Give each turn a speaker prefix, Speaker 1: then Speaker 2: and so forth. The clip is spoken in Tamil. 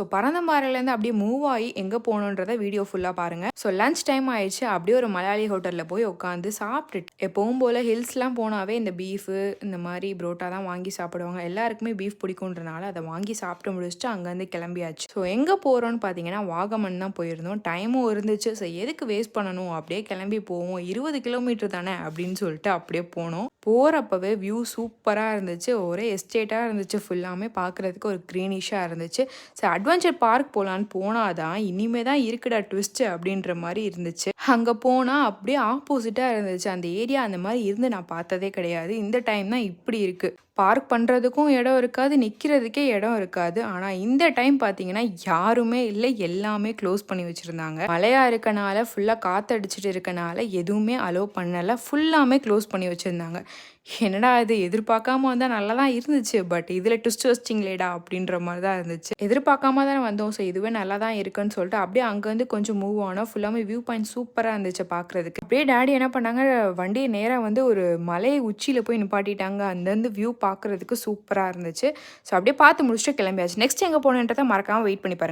Speaker 1: ஸோ பரந்தம்பாறையிலேருந்து அப்படியே மூவ் ஆகி எங்கே போகணுன்றத வீடியோ ஃபுல்லாக பாருங்கள். ஸோ லன்ச் டைம் ஆயிடுச்சு. அப்படியே ஒரு மலையாளி ஹோட்டலில் போய் உட்காந்து சாப்பிட்டுட்டு எப்பவும் போல் ஹில்ஸ்லாம் போனாவே இந்த பீஃபு இந்த மாதிரி புரோட்டா தான் வாங்கி சாப்பிடுவாங்க. எல்லாருக்குமே பீஃப் பிடிக்குன்றனால அதை வாங்கி சாப்பிட்டு முடிச்சுட்டு அங்கேருந்து கிளம்பியாச்சு. ஸோ எங்கே போகிறோன்னு பார்த்தீங்கன்னா வாகமன் தான் போயிருந்தோம். டைமும் இருந்துச்சு. ஸோ எதுக்கு வேஸ்ட் பண்ணணும், அப்படியே கிளம்பி போவோம், 20 கிலோமீட்டர் தானே அப்படின்னு சொல்லிட்டு அப்படியே போனோம். போகிறப்பவே வியூ சூப்பராக இருந்துச்சு. ஒரே எஸ்டேட்டாக இருந்துச்சு. ஃபுல்லாமே பார்க்குறதுக்கு ஒரு க்ரீனிஷாக இருந்துச்சு. ஸோ அட்வென்ச்சர் பார்க் போகலான்னு போனால் தான் இனிமே தான் இருக்குடா ட்விஸ்ட்டு அப்படின்ற மாதிரி இருந்துச்சு. அங்கே போனால் அப்படியே ஆப்போசிட்டாக இருந்துச்சு. அந்த ஏரியா அந்த மாதிரி இருந்து நான் பார்த்ததே கிடையாது. இந்த டைம் தான் இப்படி இருக்குது. பார்க் பண்ணுறதுக்கும் இடம் இருக்காது, நிற்கிறதுக்கே இடம் இருக்காது. ஆனால் இந்த டைம் பார்த்தீங்கன்னா யாருமே இல்லை, எல்லாமே க்ளோஸ் பண்ணி வச்சுருந்தாங்க. மழையாக இருக்கனால ஃபுல்லாக காற்றடிச்சிட்டு இருக்கனால எதுவுமே அலோவ் பண்ணலை. ஃபுல்லாமே க்ளோஸ் பண்ணி வச்சுருந்தாங்க. என்னடா இது, எதிர்பார்க்காம வந்தால் நல்லா தான் இருந்துச்சு, பட் இதில் ட்விஸ்ட் வச்சிங்களேடா அப்படின்ற மாதிரி தான் இருந்துச்சு. எதிர்பார்க்காம தானே வந்தோம், ஸோ இதுவே நல்லா தான் இருக்குன்னு சொல்லிட்டு அப்படியே அங்கேருந்து கொஞ்சம் மூவ் ஆனோம். ஃபுல்லாமே வியூ பாயிண்ட் சூப்பராக இருந்துச்சு பார்க்குறதுக்கு. அப்படியே டேடி என்ன பண்ணாங்க, வண்டியை நேராக வந்து ஒரு மலை உச்சியில் போய் நிப்பாட்டிட்டாங்க. அங்கேருந்து வியூ பார்க்குறதுக்கு சூப்பராக இருந்துச்சு. ஸோ அப்படியே பார்த்து முடிச்சுட்டு கிளம்பியாச்சு. நெக்ஸ்ட் எங்கே போகணுன்றதை மறக்காமல் வெயிட் பண்ணி பாருங்க.